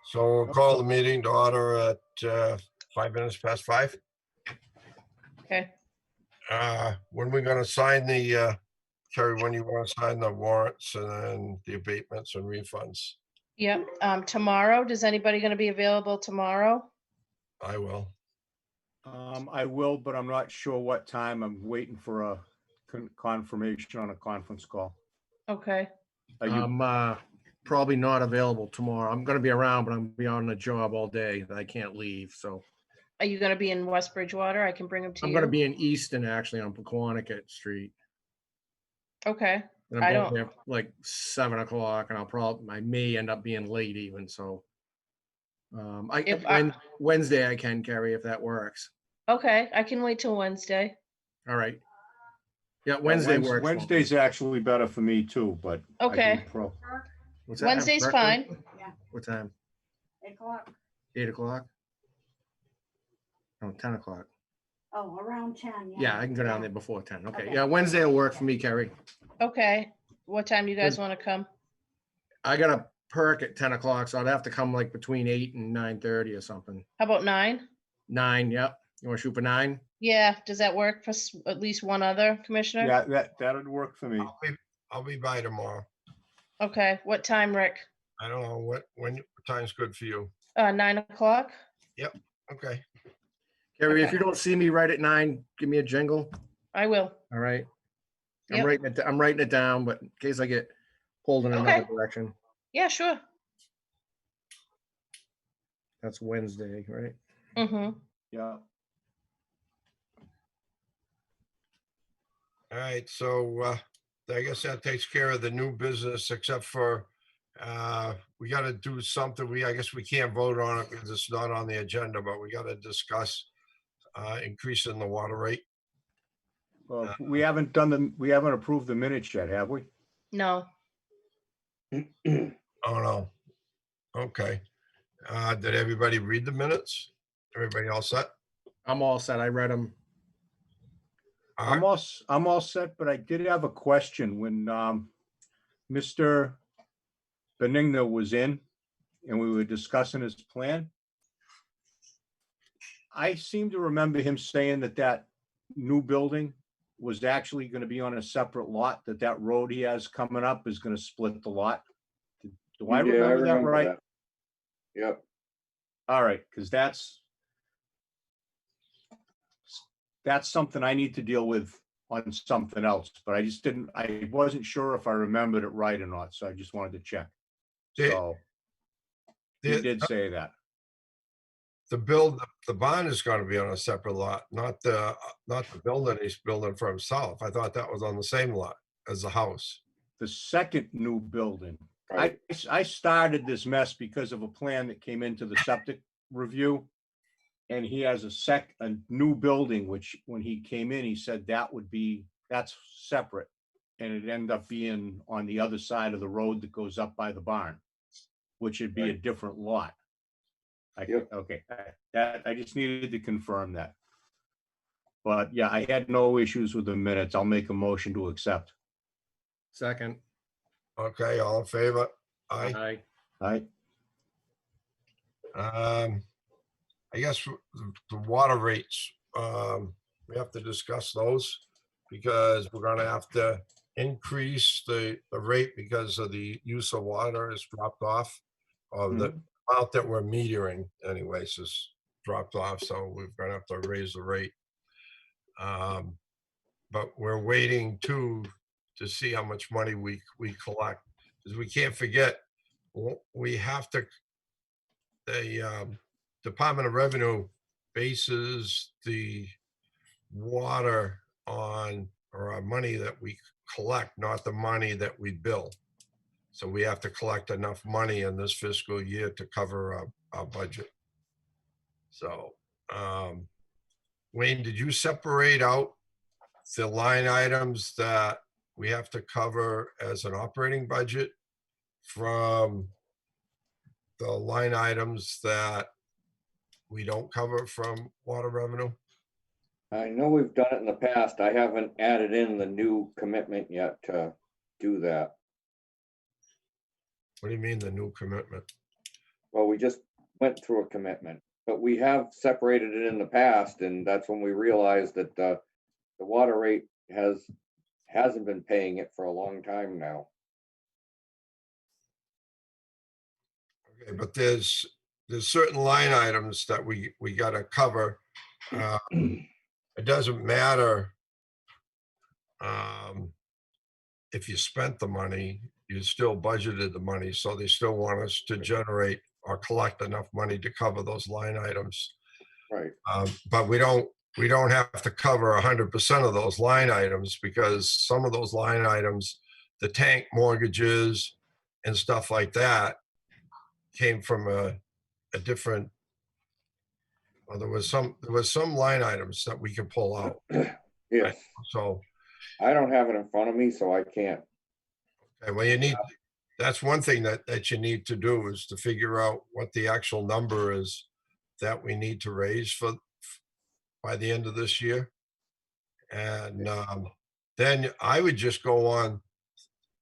So we'll call the meeting to order at 5 minutes past 5. Okay. When are we going to sign the, Terry, when you want to sign the warrants and then the abatements and refunds? Yep. Tomorrow, does anybody going to be available tomorrow? I will. I will, but I'm not sure what time. I'm waiting for a confirmation on a conference call. Okay. Are you, I'm probably not available tomorrow. I'm gonna be around, but I'm gonna be on the job all day. I can't leave, so Are you going to be in West Bridgewater? I can bring them to I'm you. gonna be in Easton, actually, on Pequannock Street. Okay. And I I'm don't- going there like 7 o'clock, and I may end up being late even, so. Wednesday I can, Carrie, if that works. Okay. I can wait till Wednesday. All right. Yeah, Wednesday works. for me. Wednesday's actually better for me too, but. I do Okay. What's that? Wednesday's Breakfast? fine. What time? 8 o'clock. 8 o'clock? Oh, 10 o'clock. Oh, around 10. Yeah, I can go down there before 10. Okay. Okay. Yeah, Wednesday will work for me, Carrie. Okay. What time do you guys want to come? I got a perk at 10 o'clock, so I'd have to come like between 8 and 9:30 or something. How about 9? 9, yep. You want to shoot for 9? Yeah. Does that work for at least one other commissioner? Yeah, that'd work for me. I'll be by tomorrow. Okay. What time, Rick? I don't know what time's good for you. 9 o'clock? Okay. Carrie, if Okay. you don't see me right at 9, give me a jingle. I will. All right. Yep. I'm writing it down, but in case I get pulled in another Okay. direction. Yeah, sure. That's Wednesday, right? Mm-hmm. Yeah. All right. So I guess that takes care of the new business, except for we got to do something. I guess we can't vote on it because it's not on the agenda, but we got to discuss increasing the water rate. Well, we haven't approved the minutes yet, have we? No. Oh, no. Okay. Did everybody read the minutes? Everybody all set? I'm all set. I read them. All I'm right. all set, but I did have a question when Mr. Benigno was in and we were discussing his plan. I seem to remember him saying that new building was actually going to be on a separate lot, that road he has coming up is going to split the lot. Do I remember that right? that. Yep. All right, because that's something I need to deal with on something else, but I wasn't sure if I remembered it right or not, so I just wanted to check. So he did say that. The bond is going to be on a separate lot, not the building he's building for himself. I thought that was on the same lot as the house. The second new building, Right. I started this mess because of a plan that came into the septic review. And he has a new building, which when he came in, he said that's separate. And it ended up being on the other side of the road that goes up by the barn, which would be a Right. different lot. Yep. Okay, I just needed to confirm that. But yeah, I had no issues with the minutes. I'll make a motion to accept. Second. Okay, all in favor? Aye. Aye. I guess the water rates, we have to discuss those because we're gonna have to increase the rate because of the use of water has dropped off. Or the amount that we're metering anyways has dropped off, so we're gonna have to raise the rate. But we're waiting to see how much money we collect, because we can't forget, we have to, the Department of Revenue bases the water on, or our money that we collect, not the money that we bill. So we have to collect enough money in this fiscal year to cover our budget. So, Wayne, did you separate out the line items that we have to cover as an operating budget from the line items that we don't cover from water revenue? I know we've done it in the past. I haven't added in the new commitment yet to do that. What do you mean the new commitment? Well, we just went through a commitment, but we have separated it in the past, and that's when we realized that the water rate hasn't been paying it for a long time now. Okay, but there's certain line items that we gotta cover. It doesn't matter if you spent the money, you still budgeted the money, so they still want us to generate or collect enough money to cover those line items. Right. But we don't have to cover 100% of those line items, because some of those line items, the tank mortgages and stuff like that, came from a different, well, there was some line items that we could pull out. Yes, So, I don't have it in front of me, so I can't. okay, well, that's one thing that you need to do, is to figure out what the actual number is that we need to raise by the end of this year. And then I would just go on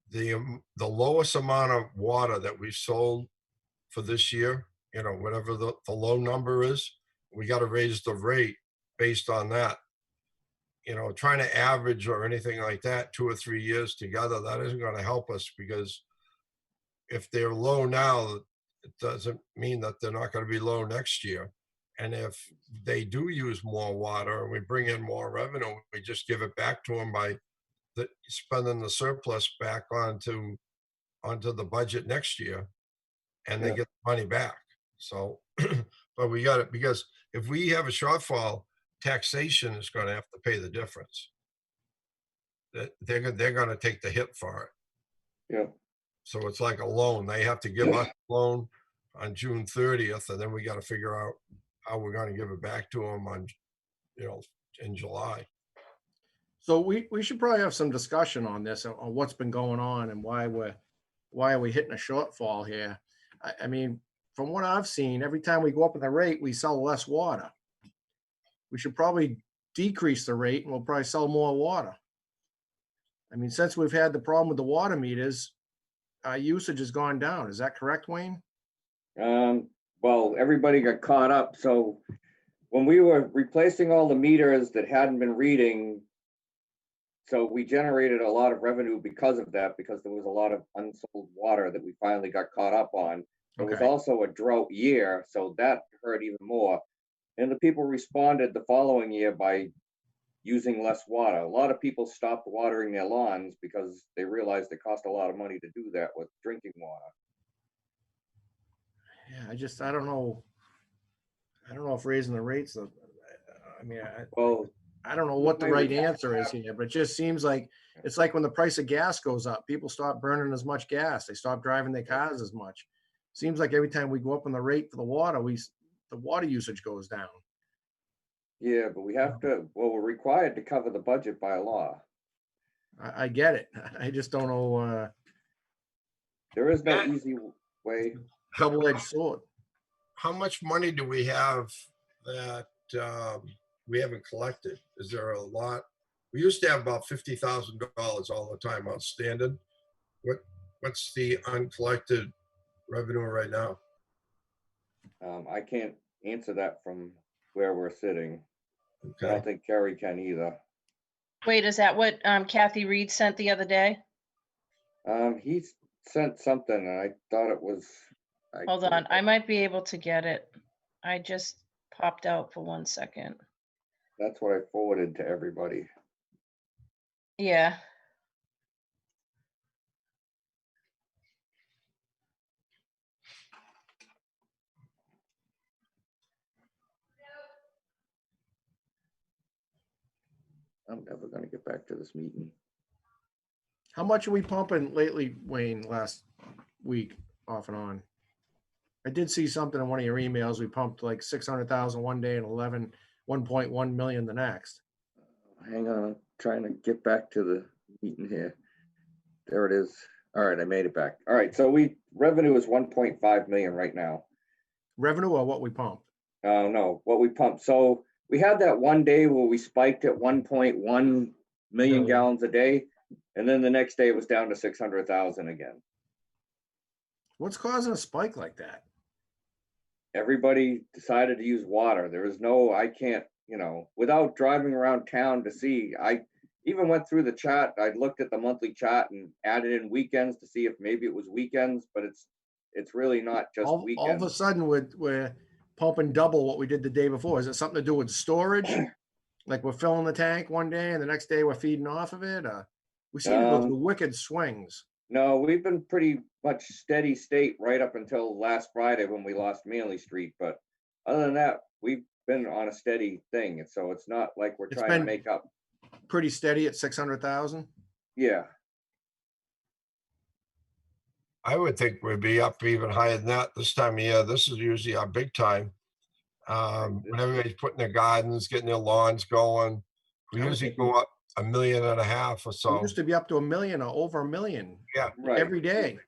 the lowest amount of water that we sold for this year, whatever the low number is, we got to raise the rate based on that. Trying to average or anything like that 2 or 3 years together, that isn't going to help us, because if they're low now, it doesn't mean that they're not going to be low next year. And if they do use more water and we bring in more revenue, we just give it back to them by spending the surplus back onto the budget next year, and they Yeah. get the money back. So, but we got it, because if we have a shortfall, taxation is going to have to pay the difference. They're going to take the hit for it. Yeah. So it's like a loan. They have to give us a loan on June 30th, and then we got to figure out how we're going to give it back to them in July. So we should probably have some discussion on this, on what's been going on and why are we hitting a shortfall here. I mean, from what I've seen, every time we go up in the rate, we sell less water. We should probably decrease the rate and we'll probably sell more water. I mean, since we've had the problem with the water meters, our usage has gone down. Is that correct, Wayne? Well, everybody got caught up. So when we were replacing all the meters that hadn't been reading, so we generated a lot of revenue because of that, because there was a lot of unsold water that we finally got caught up on. It was Okay. also a drought year, so that hurt even more. And the people responded the following year by using less water. A lot of people stopped watering their lawns because they realized it cost a lot of money to do that with drinking water. Yeah, I don't know. I don't know if raising the rates, I mean, Well, I don't know what the Maybe right we have answer is here, but it just seems like it's like when the price of gas goes up, people stop burning as much gas. They stop driving their cars as much. Seems like every time we go up on the rate for the water, the water usage goes down. yeah, but we have to, well, we're required to cover the budget by law. I get it. I just don't know, There is no easy way. double-edged sword. How much money do we have that we haven't collected? Is there a lot? We used to have about $50,000 all the time outstanding. What's the uncollected revenue right now? I can't answer that from where we're sitting. I Okay. don't think Kerry can either. Wait, is that what Kathy Reed sent the other day? He sent something and I thought it was. Hold on, I might be able to get it. I just popped out for 1 second. That's what I forwarded to everybody. Yeah. I'm never gonna get back to this meeting. How much are we pumping lately, Wayne, last week, off and on? I did see something in one of your emails. We pumped like 600,000 one day and 1.1 million the next. Hang on, I'm trying to get back to the meeting here. There it is. All right, I made it back. All right, so revenue is 1.5 million right now. Revenue or what we pumped? No, what we pumped. So we had that one day where we spiked at 1.1 million gallons a day. And then the next day it was down to 600,000 again. What's causing a spike like that? everybody decided to use water. There was no, I can't, without driving around town to see, I even went through the chart. I looked at the monthly chart and added in weekends to see if maybe it was weekends, but it's really not just All of a weekends. sudden, we're pumping double what we did the day before. Is it something to do with storage? Like we're filling the tank one day and the next day we're feeding off of it? We seem to go through wicked swings. No, we've been pretty much steady state right up until last Friday when we lost Manley Street. But other than that, we've been on a steady thing. And so it's not like we're It's trying to been- make up. Pretty steady at 600,000. Yeah. I would think we'd be up even higher than that this time of year. This is usually our big time. When everybody's putting their gardens, getting their lawns going. We I would usually think go up $1.5 million or We so. used to be up to 1 million or over 1 million Right. every day.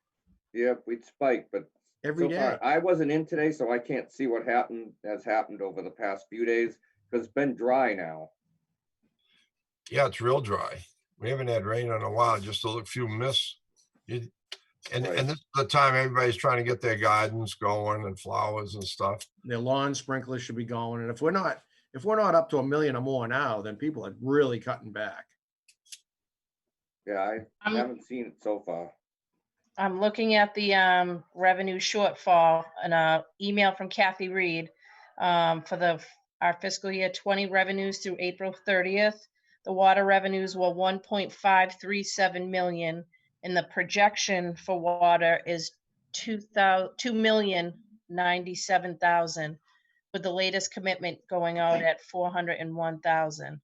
Yeah, we'd spike, but Every so day. far, I wasn't in today, so I can't see what has happened over the past few days because it's been dry now. Yeah, it's real dry. We haven't had rain in a while, just a few mists. And Right. this is the time everybody's trying to get their gardens going and flowers and stuff. Their lawn sprinklers should be going. And if we're not up to 1 million or more now, then people are really cutting back. Yeah, I I'm- haven't seen it so far. I'm looking at the revenue shortfall, an email from Kathy Reed for our fiscal year 20 revenues through April 30th. The water revenues were 1.537 million, and the projection for water is 2,097,000, with the latest commitment going out at 401,000.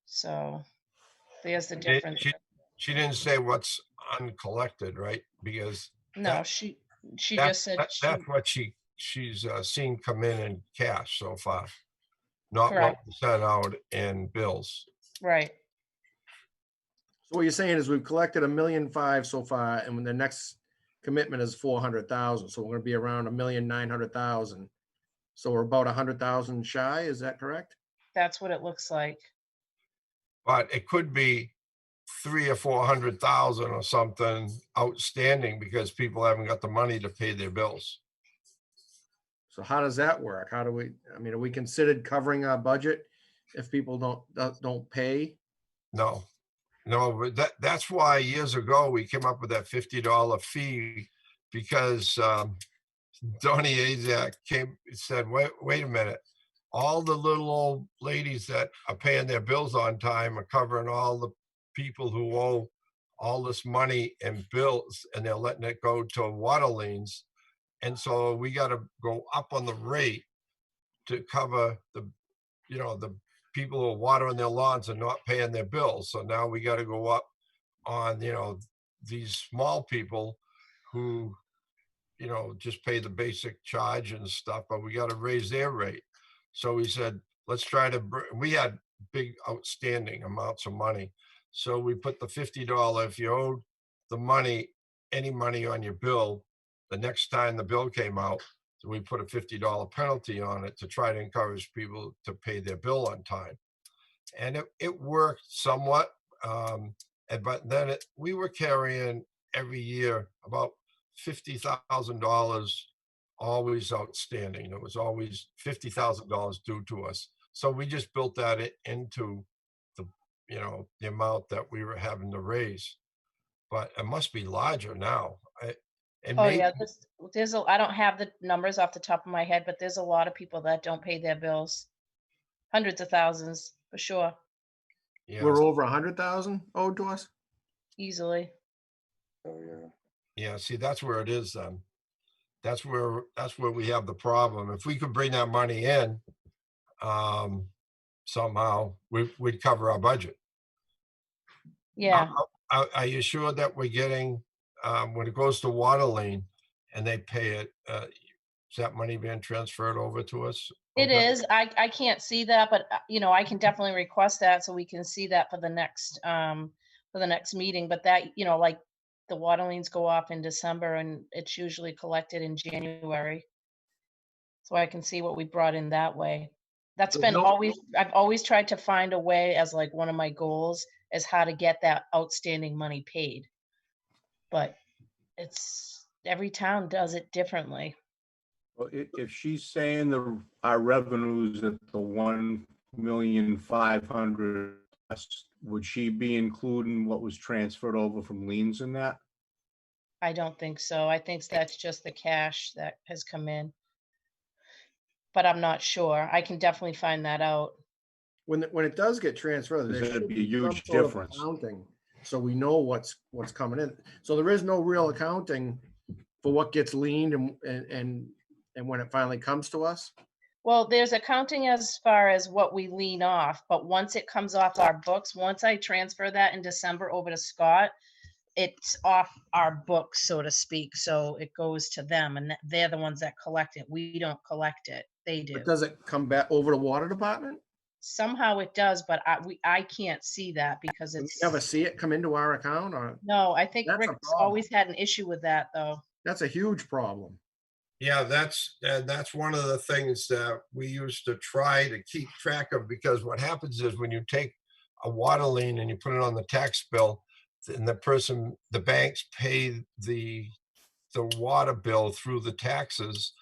So there's the difference. She didn't say what's uncollected, right? Because No, she just that's said that's what she's seen come in cash so far, not what Correct. we sent out in bills. right. So what you're saying is we've collected 1.5 million so far, and when the next commitment is 400,000. So we're gonna be around 1,900,000. So we're about 100,000 shy. Is that correct? That's what it looks like. But it could be 300,000 or 400,000 or something outstanding because people haven't got the money to pay their bills. So how does that work? How do we, are we considered covering our budget if people don't pay? No, but that's why years ago we came up with that $50 fee because Donnie Azak said, wait a minute. All the little old ladies that are paying their bills on time are covering all the people who owe all this money and bills, and they're letting it go to water liens. And so we got to go up on the rate to cover the people who are watering their lawns and not paying their bills. So now we got to go up on, these small people who, just pay the basic charge and stuff, but we got to raise their rate. So we said, let's try to, we had big outstanding amounts of money. So we put the $50, if you owed the money, any money on your bill, the next time the bill came out, so we put a $50 penalty on it to try to encourage people to pay their bill on time. And it worked somewhat. But then we were carrying every year about $50,000 always outstanding. There was always $50,000 due to us. So we just built that into the amount that we were having to raise. But it must be larger now. Yeah, I don't have the numbers off the top of my head, but there's a lot of people that don't pay their bills. Hundreds of thousands for sure, Yeah. We're over 100,000 owed to us. easily. So yeah. Yeah, see, that's where it is then. That's where we have the problem. If we could bring that money in, somehow we'd cover our budget. Yeah, Are you sure that we're getting, when it goes to water lien and they pay it, is that money being transferred over to us? it Okay. is. I can't see that, but I can definitely request that so we can see that for the next meeting. But that, like the water liens go off in December and it's usually collected in January. So I can see what we brought in that way. That's There's been no- I've always tried to find a way as like one of my goals is how to get that outstanding money paid. But every town does it differently. If she's saying our revenues at the 1,500,000, would she be including what was transferred over from liens in that? I don't think so. I think that's just the cash that has come in. But I'm not sure. I can definitely find that out. When it does get transferred, Because there that'd should be a be some huge sort of difference. accounting, so we know what's coming in. So there is no real accounting for what gets leaned and when it finally comes to us. Well, there's accounting as far as what we lean off, but once it comes off our books, once I transfer that in December over to Scott, it's off our books, so to speak. So it goes to them and they're the ones that collect it. We don't collect it. They do. But does it come back over to water department? Somehow it does, but I can't see that because Do we it's, never see it come into our account, or no, I think That's a Rick's problem. always had an issue with that though. that's a huge problem. Yeah, that's one of the things that we used to try to keep track of, because what happens is when you take a water lien and you put it on the tax bill, and the banks pay the water bill through the taxes,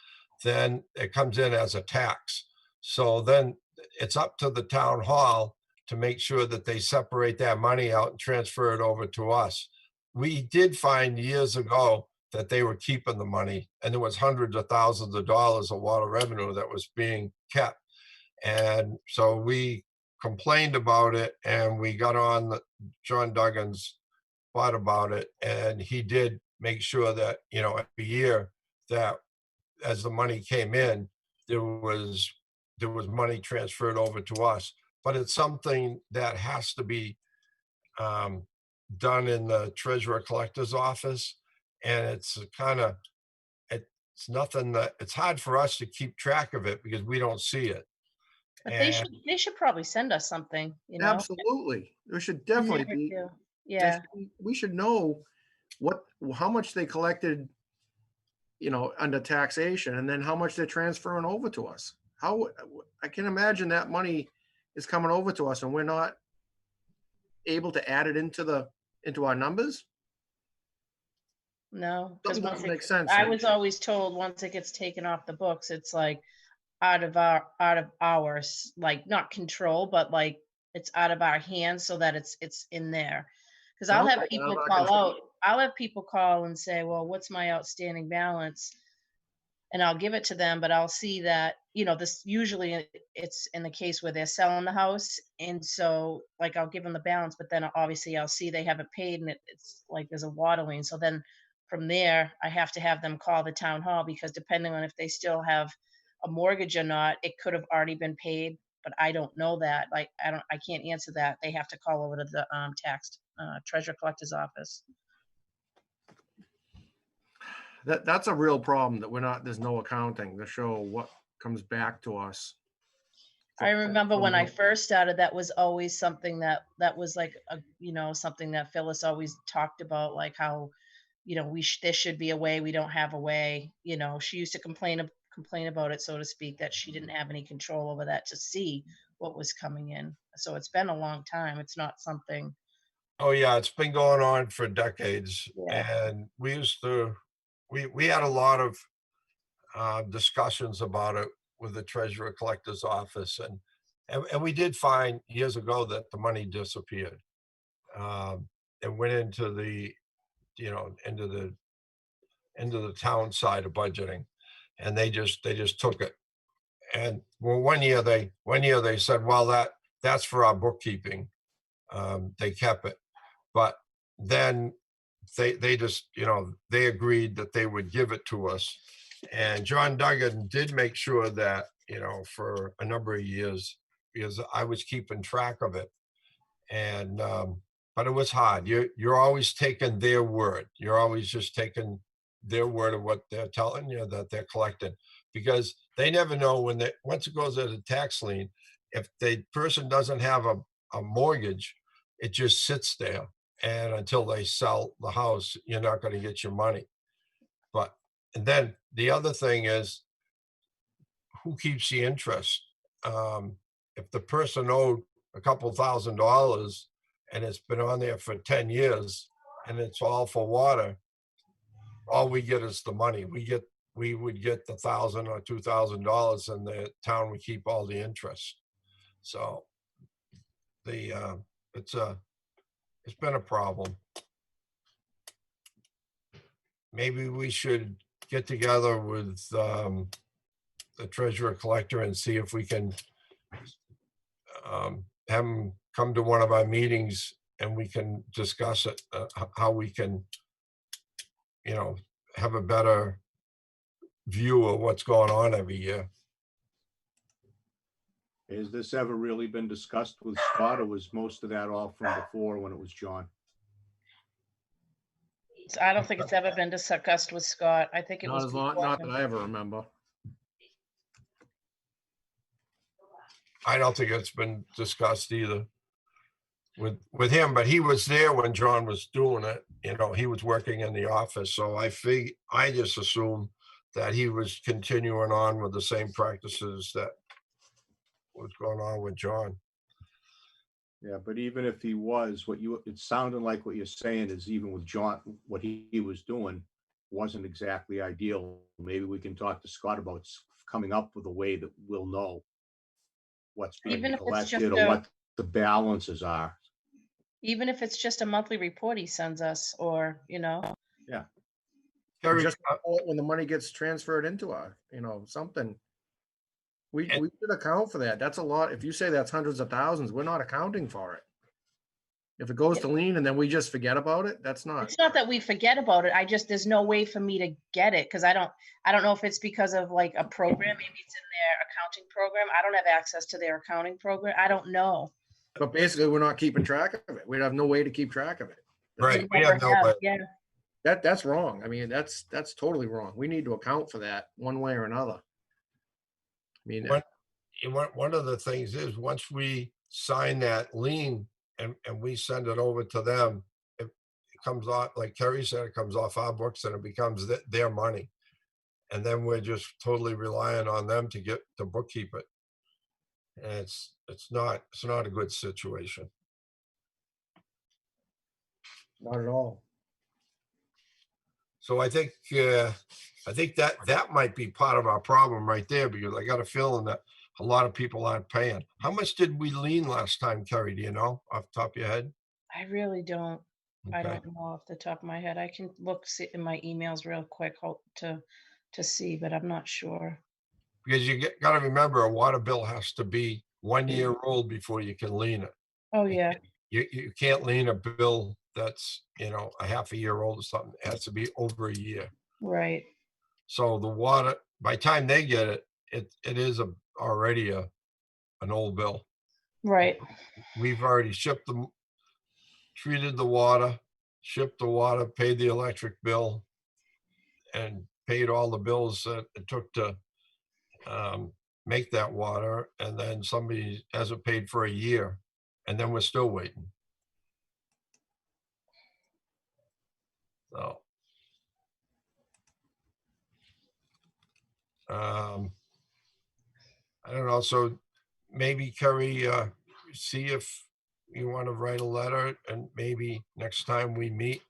then it comes in as a tax. So then it's up to the town hall to make sure that they separate that money out and transfer it over to us. We did find years ago that they were keeping the money, and there was hundreds of thousands of dollars of water revenue that was being kept. And so we complained about it, and we got on John Duggan's butt about it, and he did make sure that, every year that as the money came in, there was money transferred over to us. But it's something that has to be done in the treasurer collector's office. And it's nothing that, it's hard for us to keep track of it because we don't see it. But And they should probably send us something, Absolutely. There should We definitely never be. do. they Yeah, we should know how much they collected, under taxation, and then how much they're transferring over to us. I can imagine that money is coming over to us and we're not able to add it into our numbers. no, because Something once doesn't make sense. I was always told once it gets taken off the books, it's like out of ours, like not control, but like it's out of our hands so that it's in there. Because I'll Sounds have like out of people our call control. out, I'll have people call and say, well, what's my outstanding balance? And I'll give it to them, but I'll see that, this usually it's in the case where they're selling the house. And so like I'll give them the balance, but then obviously I'll see they haven't paid and it's like there's a water lien. So then from there, I have to have them call the town hall because depending on if they still have a mortgage or not, it could have already been paid, but I don't know that. Like I can't answer that. They have to call over to the treasurer collector's office. That's a real problem, that there's no accounting to show what comes back to us. I remember when I From- first started, that was always something that was like something that Phyllis always talked about, like how, there should be a way, we don't have a way. She used to complain about it, so to speak, that she didn't have any control over that to see what was coming in. So it's been a long time. It's not something. oh yeah, it's been going on for decades. Yeah. And we had a lot of discussions about it with the treasurer collector's office, and we did find years ago that the money disappeared. It went into the town side of budgeting, and they just took it. And well, one year they said, well, that's for our bookkeeping. They kept it, but then they just they agreed that they would give it to us. And John Duggan did make sure that for a number of years, because I was keeping track of it. And but it was hard. You're always taking their word. You're always just taking their word of what they're telling you that they're collecting, because they never know once it goes as a tax lien, if the person doesn't have a mortgage, it just sits there. And until they sell the house, you're not going to get your money. And then the other thing is, who keeps the interest? If the person owed a couple $1,000 and it's been on there for 10 years and it's all for water, all we get is the money. We get we would get the $1,000 or $2,000 and the town would keep all the interest. So it's been a problem. Maybe we should get together with the treasurer collector and see if we can have him come to one of our meetings and we can discuss it, how we can, have a better view of what's going on every year. Has this ever really been discussed with Scott, or was most of that all from before when it was John? I don't think it's ever been discussed with Scott. I think it Not was. as long, before not him. that I ever remember. I don't think it's been discussed either with him, but he was there when John was doing it. He was working in the office. So I just assumed that he was continuing on with the same practices that was going on with John. Yeah, but even if he was, it sounded like what you're saying is even with John, what he was doing wasn't exactly ideal. Maybe we can talk to Scott about coming up with a way that we'll know what's being Even if it's just collected or what the balances are. Even if it's just a monthly report he sends us, or, Terry, Just when the money gets transferred into our, something. We should account for that. That's a lot. If you say that's hundreds of thousands, we're not accounting for it. If it goes to lien and then we just forget about it, that's not. it's not that we forget about it. There's no way for me to get it because I don't know if it's because of like a program. Maybe it's in their accounting program. I don't have access to their accounting program. I don't know. But basically, we're not keeping track of it. We have no way to keep track of it. right, we Never have no way. Yeah. That's wrong. I mean, that's totally wrong. We need to account for that one way or another. I mean, One of the things is once we sign that lien and we send it over to them, it comes off, like Terry said, it comes off our books and it becomes their money. And then we're just totally relying on them to bookkeep it. And it's not a good situation. not at all. So I think that might be part of our problem right there, because I got a feeling that a lot of people aren't paying. How much did we lien last time, Terry? Do you know off the top of your head? I really don't. I Okay. don't know off the top of my head. I can see in my emails real quick to see, but I'm not sure. Because you got to remember, a water bill has to be 1 year old before you can lien it. Oh, yeah. You can't lien a bill that's a half a year old or something. It has to be over a year. Right. So the water, by the time they get it, it is already an old bill. Right. We've already treated the water, shipped the water, paid the electric bill, and paid all the bills that it took to make that water. And then somebody hasn't paid for a year, and then we're still waiting. So, I don't know. So maybe Kerry, see if you want to write a letter, and maybe next time we meet,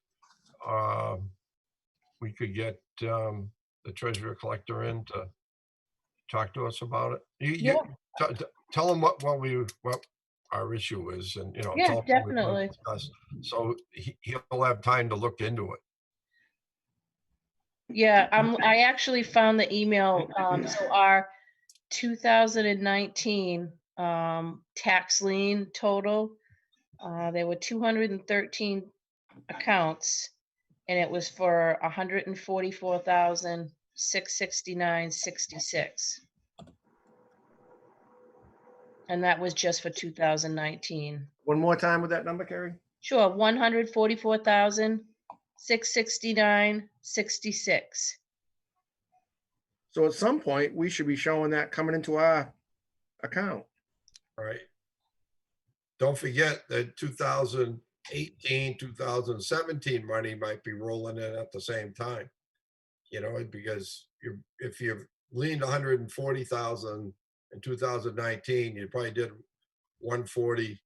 we could get the treasurer collector in to talk to us about it. Yeah. Tell him what our issue is, and Yeah, tell him what we wanna definitely. discuss. So he'll have time to look into it. Yeah, I actually found the email. So our 2019 tax lien total, there were 213 accounts, and it was for 144,669.66. And that was just for 2019. One more time with that number, Carrie? Sure, 144,669.66. So at some point, we should be showing that coming into our account. Right. Don't forget that 2018, 2017 money might be rolling in at the same time. Because if you've leaned 140,000 in 2019, you probably did 140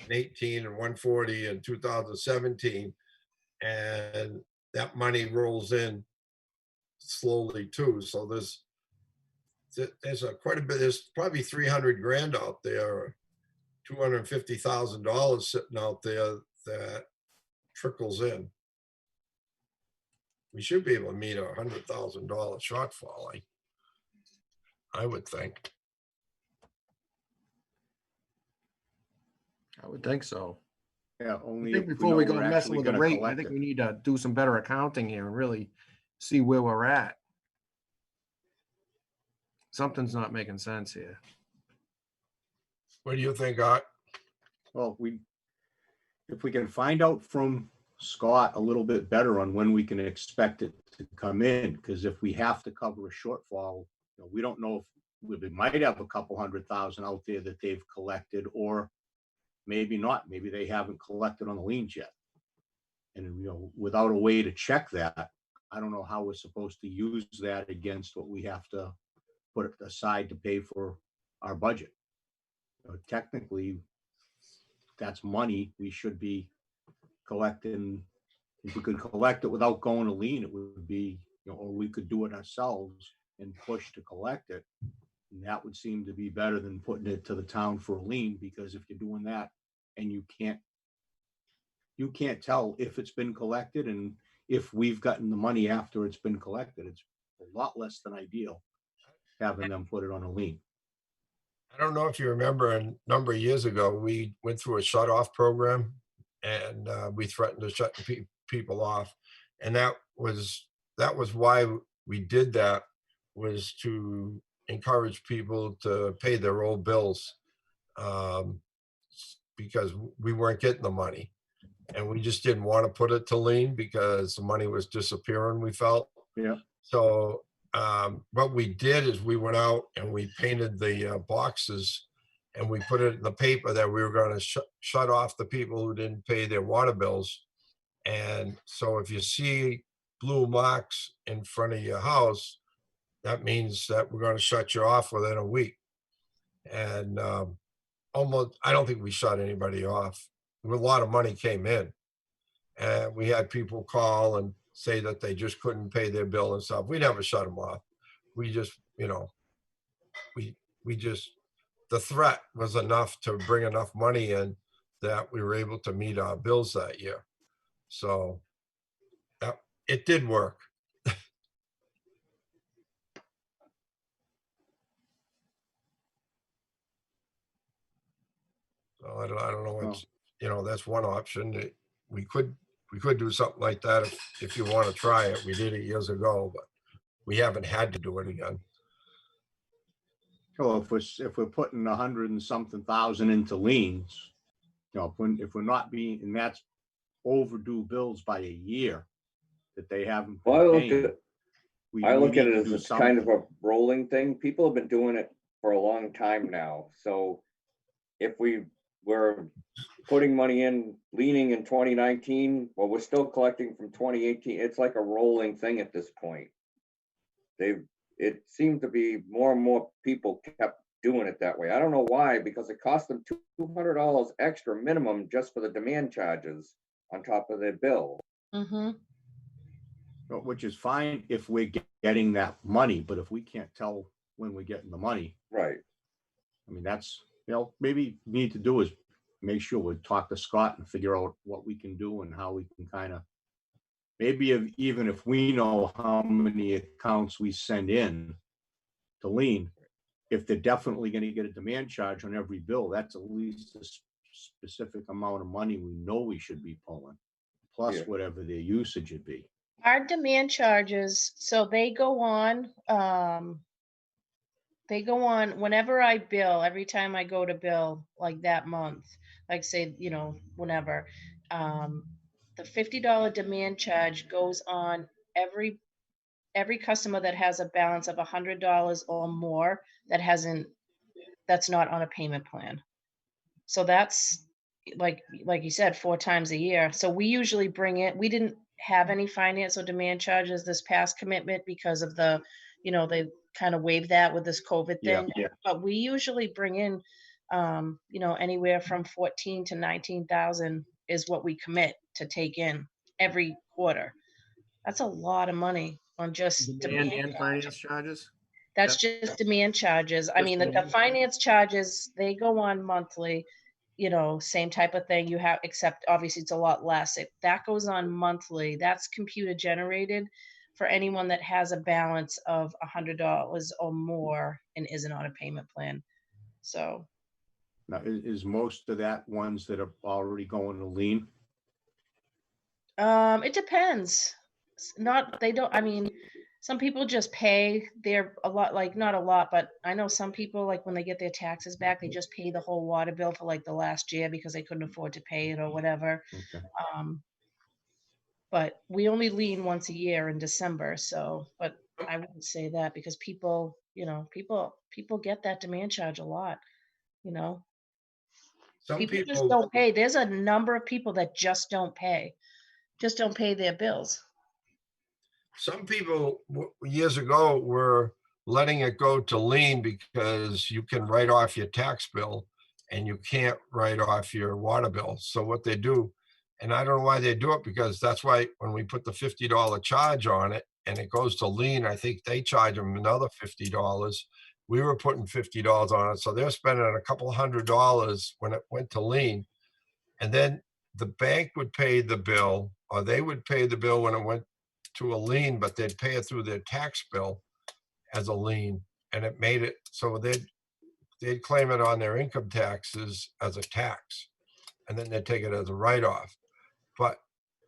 in 18 and 140 in 2017, and that money rolls in slowly too. So there's quite a bit, there's probably 300 grand out there, $250,000 sitting out there that trickles in. We should be able to meet a $100,000 shortfall, I would think. I would think so. Yeah, I only think if we before know we go we're messing actually with the gonna rate, I collect think it. we need to do some better accounting here and really see where we're at. Something's not making sense here. What do you think, Art? Well, if we can find out from Scott a little bit better on when we can expect it to come in, because if we have to cover a shortfall, we don't know if we might have a couple 100,000 out there that they've collected, or maybe not. Maybe they haven't collected on the liens yet. And, without a way to check that, I don't know how we're supposed to use that against what we have to put aside to pay for our budget. Technically, that's money we should be collecting. If we could collect it without going to lien, it would be, or we could do it ourselves and push to collect it. And that would seem to be better than putting it to the town for a lien, because if you're doing that and you can't tell if it's been collected and if we've gotten the money after it's been collected, it's a lot less than ideal having them put it on a lien. I don't know if you remember, a number of years ago, we went through a shut-off program, and we threatened to shut people off. And that was why we did that, was to encourage people to pay their old bills, because we weren't getting the money. And we just didn't want to put it to lien because the money was disappearing, we felt. Yeah. So what we did is we went out and we painted the boxes, and we put it in the paper that we were going to shut off the people who didn't pay their water bills. And so if you see blue marks in front of your house, that means that we're going to shut you off within a week. And I don't think we shut anybody off. A lot of money came in, and we had people call and say that they just couldn't pay their bill and stuff. We never shut them off. We just, the threat was enough to bring enough money in that we were able to meet our bills that year. So it did work. So I don't know. It's, that's one option. We could do something like that if you want to try it. We did it years ago, but we haven't had to do it again. So if we're putting 100 and something thousand into liens, if we're not being, and that's overdue bills by a year that they haven't Well, I been look paying, at we I look need at it to as do it's kind of something. a rolling thing. People have been doing it for a long time now. So if we were putting money in, leaning in 2019, well, we're still collecting from 2018. It's like a rolling thing at this point. It seemed to be more and more people kept doing it that way. I don't know why, because it cost them $200 extra minimum just for the demand charges on top of their bill. Mm-hmm. Which is fine if we're getting that money, but if we can't tell when we're getting the money, Right. I mean, that's, maybe we need to do is make sure we talk to Scott and figure out what we can do and how we can kind of, maybe even if we know how many accounts we send in to lien, if they're definitely going to get a demand charge on every bill, that's at least a specific amount of money we know we should be pulling, plus whatever their usage would be. Our demand charges, so they go on whenever I bill, every time I go to bill, like that month, like say, whenever, the $50 demand charge goes on every customer that has a balance of $100 or more that's not on a payment plan. So that's like you said, 4 times a year. So we usually we didn't have any finance or demand charges this past commitment because of the, they kind of waived that with this COVID thing. Yeah. But we usually bring in, anywhere from 14 to 19,000 is what we commit to take in every quarter. That's a lot of money on just Demand demand. and finance charges? That's just demand charges. I Just mean, the demand. finance charges, they go on monthly, same type of thing you have, except obviously it's a lot less. If that goes on monthly, that's computer generated for anyone that has a balance of $100 or more and isn't on a payment plan. So, Now, is most of that ones that are already going to lien? it depends. They don't, I mean, some people just pay their a lot, like not a lot, but I know some people, like when they get their taxes back, they just pay the whole water bill for like the last year because they couldn't afford to pay it or whatever. Okay. But we only lien once a year in December, so, but I wouldn't say that because people, people get that demand charge a lot, you know? Some People just people, don't pay. There's a number of people that just don't pay their bills. some people years ago were letting it go to lien because you can write off your tax bill and you can't write off your water bill. So what they do, and I don't know why they do it, because that's why when we put the $50 charge on it and it goes to lien, I think they charge them another $50. We were putting $50 on it, so they're spending a couple $100 when it went to lien. And then the bank would pay the bill, or they would pay the bill when it went to a lien, but they'd pay it through their tax bill as a lien. And it made it so they'd claim it on their income taxes as a tax, and then they'd take it as a write-off. But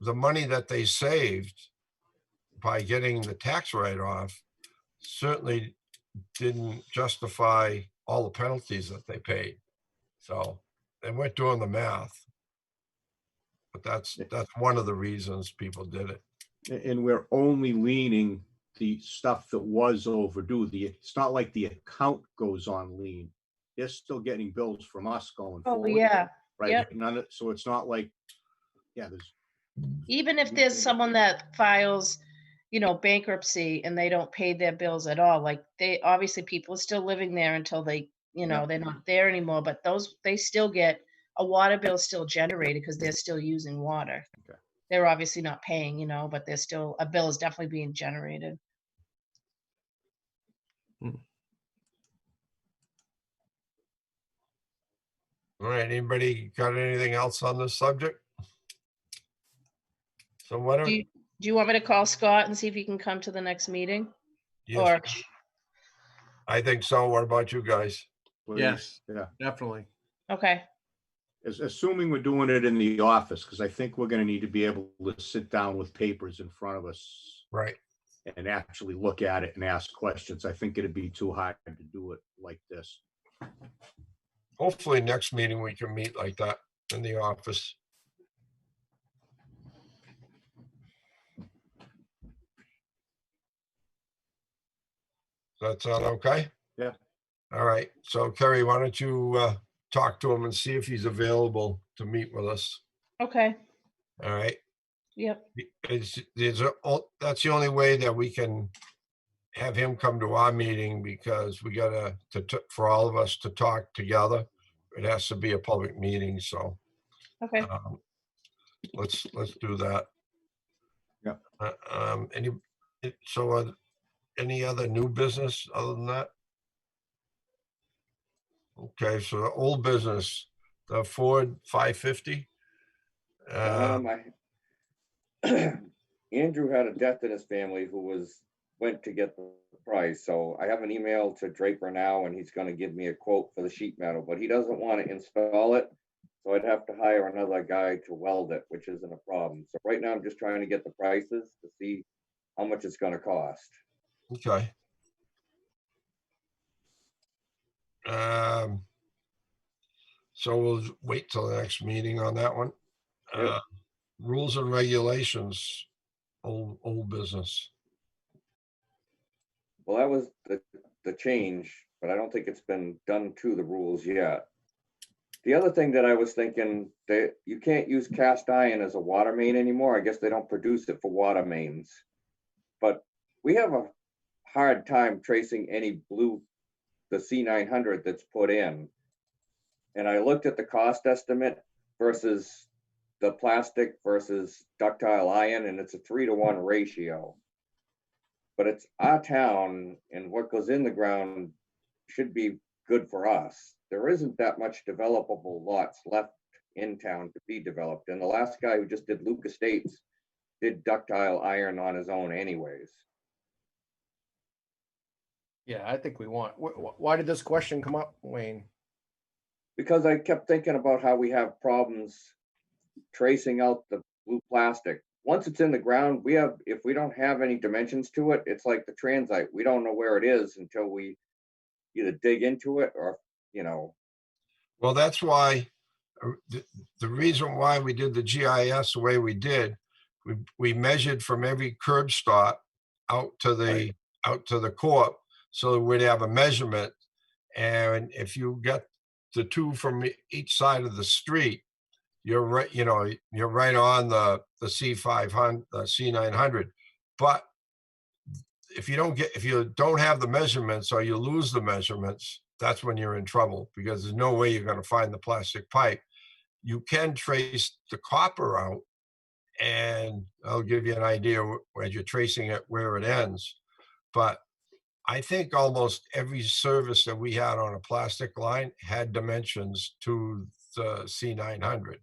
the money that they saved by getting the tax write-off certainly didn't justify all the penalties that they paid. So they weren't doing the math. But that's one of the reasons people did it. And we're only leaning the stuff that was overdue. It's not like the account goes on lien. They're still getting bills from us going Oh, forward. yeah. Right. Yep. So it's not like, there's. Even if there's someone that files, bankruptcy and they don't pay their bills at all, like they obviously people are still living there until they, they're not there anymore, but they still get a water bill still generated because they're still using water. Okay. They're obviously not paying, but there's still a bill is definitely being generated. All right, anybody got anything else on this subject? So what Do you want me to call Scott and see if he can come to the next meeting? yes, Or I think so. What about you guys? Please. Yes. Yeah. Definitely. okay. Assuming we're doing it in the office, because I think we're going to need to be able to sit down with papers in front of us Right. and actually look at it and ask questions. I think it'd be too hard to do it like this. Hopefully next meeting we can meet like that in the office. Does that sound okay? Yeah. All right. So Kerry, why don't you talk to him and see if he's available to meet with us? Okay. All right. Yep. That's the only way that we can have him come to our meeting, because we gotta for all of us to talk together. It has to be a public meeting, so Okay. let's do that. Yeah. Any other new business other than that? Okay, so the old business, the Ford 550. Andrew had a death in his family who went to get the price. So I have an email to Draper now, and he's going to give me a quote for the sheet metal, but he doesn't want to install it. So I'd have to hire another guy to weld it, which isn't a problem. So right now I'm just trying to get the prices to see how much it's going to cost. Okay. So we'll wait till the next meeting on that one. Yep. Rules and regulations, old business. Well, that was the change, but I don't think it's been done to the rules yet. The other thing that I was thinking, that you can't use cast iron as a water main anymore. I guess they don't produce it for water mains. But we have a hard time tracing any the C900 that's put in. And I looked at the cost estimate versus the plastic versus ductile iron, and it's a 3-to-1 ratio. But it's our town, and what goes in the ground should be good for us. There isn't that much developable lots left in town to be developed. And the last guy who just did Luke Estates did ductile iron on his own anyways. Yeah, I think we want, why did this question come up, Wayne? Because I kept thinking about how we have problems tracing out the blue plastic. Once it's in the ground, if we don't have any dimensions to it, it's like the transite. We don't know where it is until we either dig into it or, Well, that's why, the reason why we did the GIS the way we did, we measured from every curb stop out to the court, so that we'd have a measurement. And if you get the two from each side of the street, you're right, you're right on the C500, the C900. But if you don't have the measurements, or you lose the measurements, that's when you're in trouble, because there's no way you're going to find the plastic pipe. You can trace the copper out, and I'll give you an idea where you're tracing it, where it ends. But I think almost every service that we had on a plastic line had dimensions to the C900.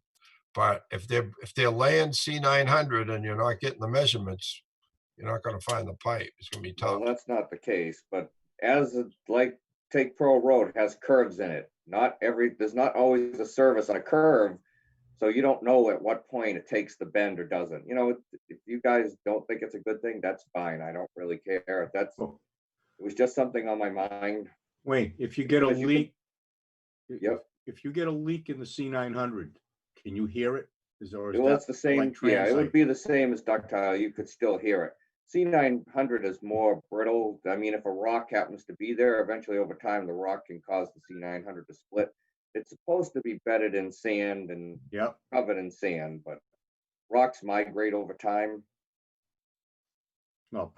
But if they're laying C900 and you're not getting the measurements, you're not going to find the pipe. It's going to be tough. well, that's not the case. But take Pearl Road has curves in it. There's not always a service on a curve. So you don't know at what point it takes the bend or doesn't. If you guys don't think it's a good thing, that's fine. I don't really care. It was just something on my mind. Wayne, if you get a Because you leak, Yep. if you get a leak in the C900, can you hear it? Well, it's the same. Yeah, it would be the same as ductile. You could still hear it. C900 is more brittle. I mean, if a rock happens to be there, eventually over time, the rock can cause the C900 to split. It's supposed to be bedded in sand and covered in sand, but rocks migrate over time. Well,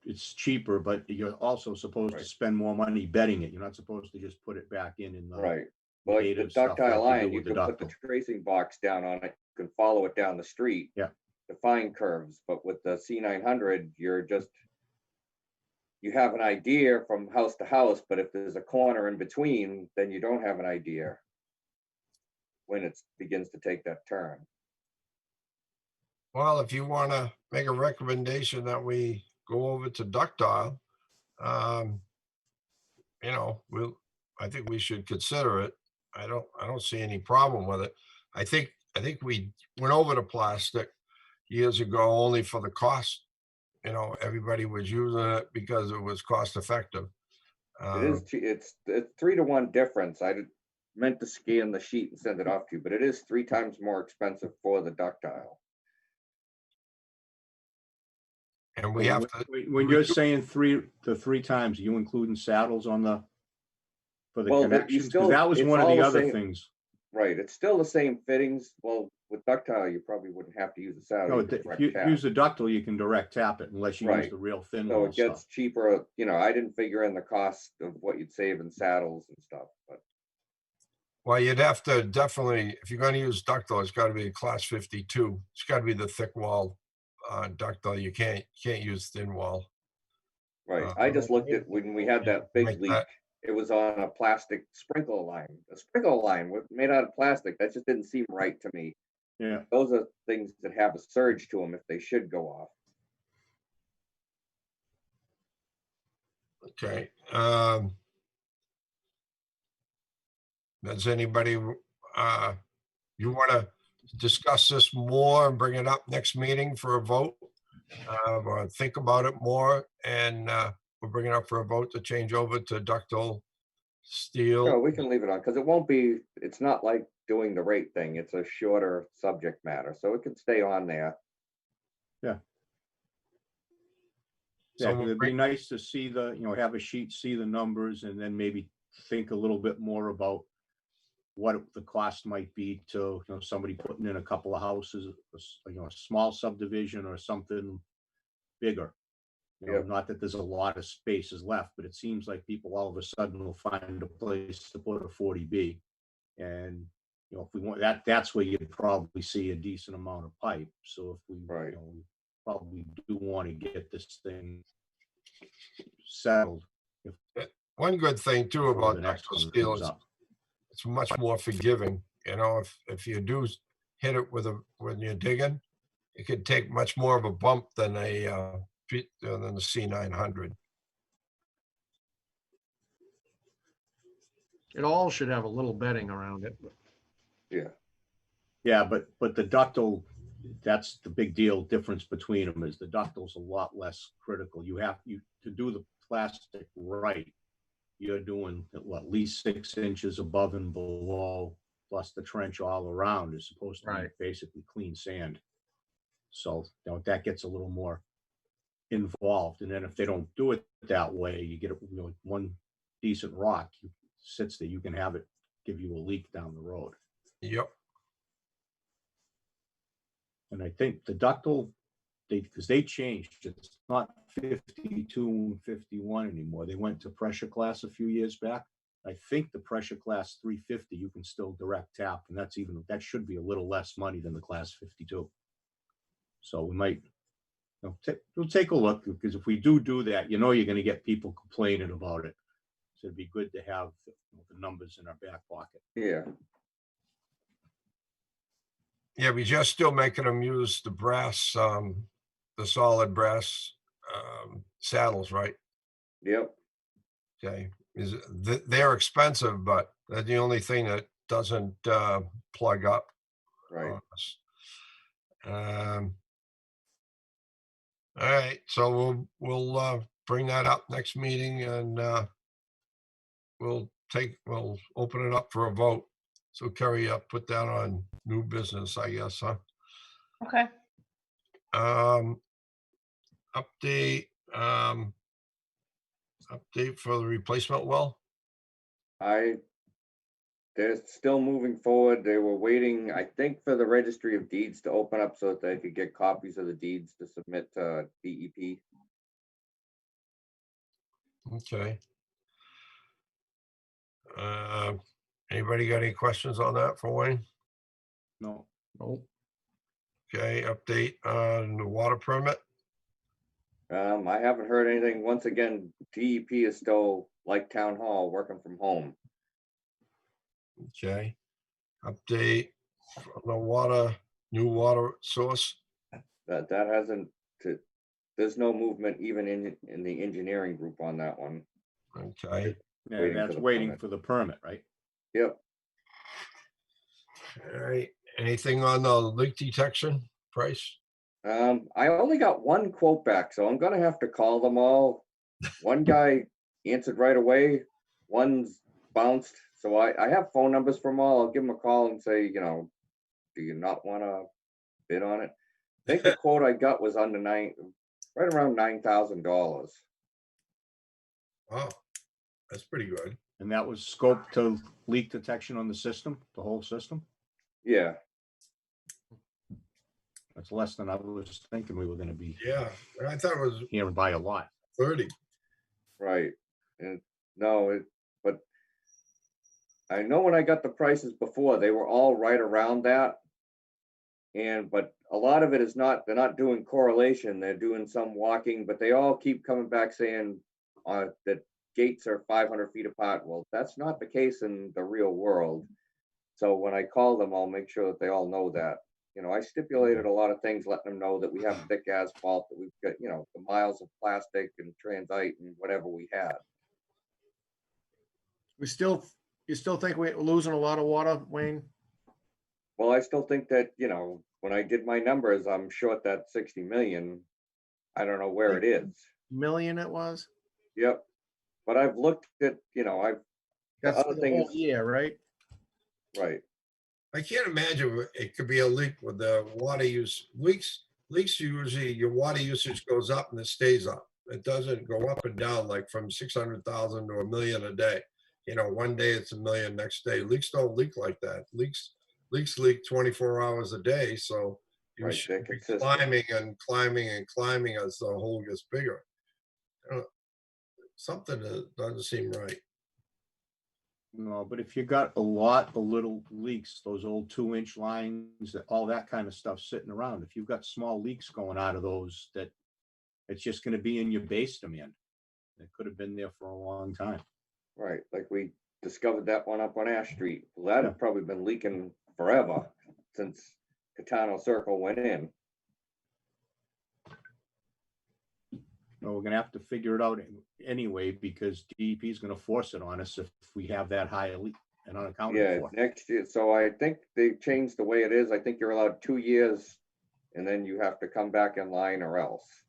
it's cheaper, but you're also supposed to spend more money bedding it. You're not supposed to just put it back in the Right. Well, like the ductile iron, you can put the tracing box down on it. You can follow it down the street. Yeah. To find curves, but with the C900, you have an idea from house to house, but if there's a corner in between, then you don't have an idea when it begins to take that turn. Well, if you want to make a recommendation that we go over to ductile, I think we should consider it. I don't see any problem with it. I think we went over to plastic years ago only for the cost. Everybody was using it because it was cost effective. It's a 3-to-1 difference. I meant to scan the sheet and send it off to you, but it is 3 times more expensive for the ductile. And we have to. When you're saying 3 times, are you including saddles for the connections? Because that was one of the other things. Right, it's still the same fittings. Well, with ductile, you probably wouldn't have to use a saddle. No, if you use the ductile, you can direct tap it unless you use the real thin so wall it gets stuff. cheaper. I didn't figure in the cost of what you'd save in saddles and stuff. But well, you'd have to definitely, if you're going to use ductile, it's got to be a class 52. It's got to be the thick wall ductile. You can't use thin wall. Right. I just looked at when we had that big leak. It was on a plastic sprinkler line. A sprinkler line made out of plastic. That just didn't seem right to me. Yeah. Those are things that have a surge to them if they should go off. Okay. Does anybody, you want to discuss this more and bring it up next meeting for a vote? Or think about it more, and we'll bring it up for a vote to change over to ductile steel. No, we can leave it on because it's not like doing the rate thing. It's a shorter subject matter, so it can stay on there. Yeah. So Yeah, it'd be nice to see have a sheet, see the numbers, and then maybe think a little bit more about what the cost might be to somebody putting in a couple of houses, a small subdivision or something bigger. Not that there's a lot of spaces left, but it seems like people all of a sudden will find a place to put a 40B, and you know, if we want that, that's where you'd probably see a decent amount of pipe. So if we, Right. you know, we probably do want to get this thing settled. One good thing too before about the next ductile one steel comes is up. it's much more forgiving. You know, if you do hit it with when you're digging, it could take much more of a bump than than the C900. It all should have a little bedding around it. But Yeah, Yeah, but the ductile, that's the big deal difference between them is the ductile's a lot less critical. You to do the plastic right, you're doing at least 6 inches above and below, plus the trench all around is supposed to be Right. basically clean sand. So, you know, that gets a little more involved. And then if they don't do it that way, you get, you know, one decent rock sits there, you can have it give you a leak down the road. Yep. And I think the ductile, because they changed, it's not 52 and 51 anymore. They went to pressure class a few years back. I think the pressure class 350, you can still direct tap, and that should be a little less money than the class 52. So we might, you know, we'll take a look, because if we do that, you know, you're going to get people complaining about it. So it'd be good to have the numbers in our back pocket. yeah, Yeah, we just still making them use the brass, the solid brass saddles, right? yep, Okay, they're expensive, but they're the only thing that doesn't plug up right. on us. All right, so we'll bring that up next meeting, and we'll open it up for a vote. So Kerry, put that on new business, I guess, huh? Okay. Update for the replacement well. They're still moving forward. They were waiting, I think, for the registry of deeds to open up so that they could get copies of the deeds to submit to DEP. Okay. Anybody got any questions on that for Wayne? No, nope. Okay, update on the water permit. I haven't heard anything. Once again, DEP is still like town hall, working from home. Okay. Update on the new water source. That hasn't, there's no movement even in the engineering group on that one. Okay. yeah, Waiting for that's the waiting permit. for the permit, right? Yep. All right. Anything on the leak detection price? I only got one quote back, so I'm gonna have to call them all. One guy answered right away, one's bounced. So I have phone numbers from all. I'll give them a call and say, you know, do you not want to bid on it? I think the quote I got was right around $9,000. Oh, that's pretty good. And that was scoped to leak detection on the system, the whole system. Yeah, That's less than I was thinking we were going to be Yeah, I thought it was hearing by a lot. 30. right. And no, but I know when I got the prices before, they were all right around that. But a lot of it is they're not doing correlation. They're doing some walking, but they all keep coming back saying that gates are 500 feet apart. Well, that's not the case in the real world. So when I call them, I'll make sure that they all know that. You know, I stipulated a lot of things, letting them know that we have thick asphalt, that we've got, you know, the miles of plastic and transite and whatever we had. You still think we're losing a lot of water, Wayne? Well, I still think that, you know, when I did my numbers, I'm short that 60 million. I don't know where it is. Million it was? Yep. But I've looked at, you know, That's other for the whole things- year, right? right. I can't imagine it could be a leak with the water use. Leaks usually your water usage goes up and it stays up. It doesn't go up and down like from 600,000 to 1 million a day. You know, one day it's 1 million, next day. Leaks don't leak like that. Leaks leak 24 hours a day. So you Right, should they're be consistent. climbing and climbing and climbing as the hole gets bigger. Something that doesn't seem right. No, but if you got a lot of little leaks, those old 2-inch lines, all that kind of stuff sitting around, if you've got small leaks going out of those, that it's just gonna be in your base demand. It could have been there for a long time. Right, like we discovered that one up on Ash Street. Well, that Yeah. had probably been leaking forever since Catano Circle went in. Well, we're gonna have to figure it out anyway, because DEP is gonna force it on us if we have that high a leak and unaccounted Yeah, for. next year, so I think they changed the way it is. I think you're allowed 2 years and then you have to come back in line or else.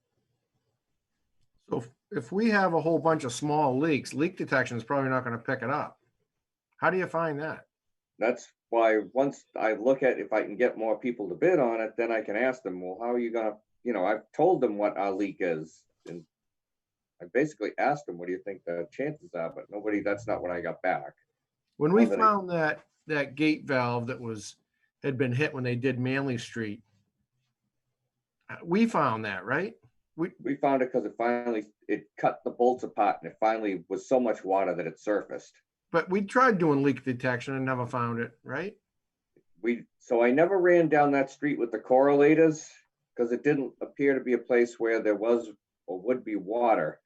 So if we have a whole bunch of small leaks, leak detection is probably not gonna pick it up. How do you find that? That's why once I look at if I can get more people to bid on it, then I can ask them, well, how are you gonna, I've told them what our leak is. And I basically asked them, what do you think the chances are? But nobody, that's not what I got back. When we Well, then found that gate valve that had been hit when they did Manley Street, we found that, right? We found it because it cut the bolts apart and it finally was so much water that it surfaced. But we tried doing leak detection and never found it, right? So I never ran down that street with the correlators because it didn't appear to be a place where there was or would be water.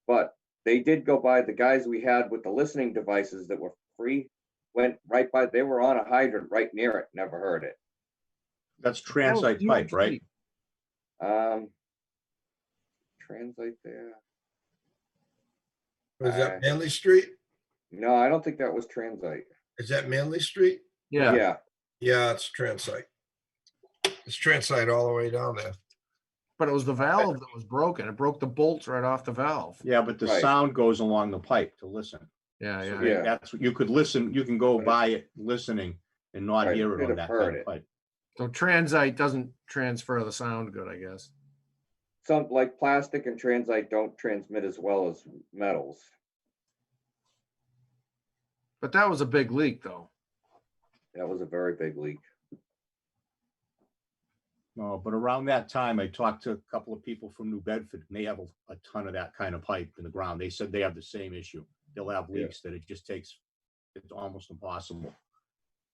But they did go by the guys we had with the listening devices that were free, went right by, they were on a hydrant right near it, never heard it. That's That was transite pipe, right? DEP. Translate there. Was that Manley Street? No, I don't think that was Transite. Is that Manley Street? Yeah. Yeah, Yeah, it's Transite. It's Transite all the way down there. But it was the valve that was broken. It broke the bolts right off the valve. Yeah, but the Right. sound goes along the pipe to listen. Yeah, So yeah. Yeah. that's what you could listen, you can go But by it listening and not Right, hear it could on have that heard kind of it. pipe. So transite doesn't transfer the sound good, I guess. some like plastic and Transite don't transmit as well as metals. But that was a big leak, though. That was a very big leak. No, but around that time, I talked to a couple of people from New Bedford, and they have a ton of that kind of pipe in the ground. They said they have the same issue. They'll have Yeah. leaks that it just takes, it's almost impossible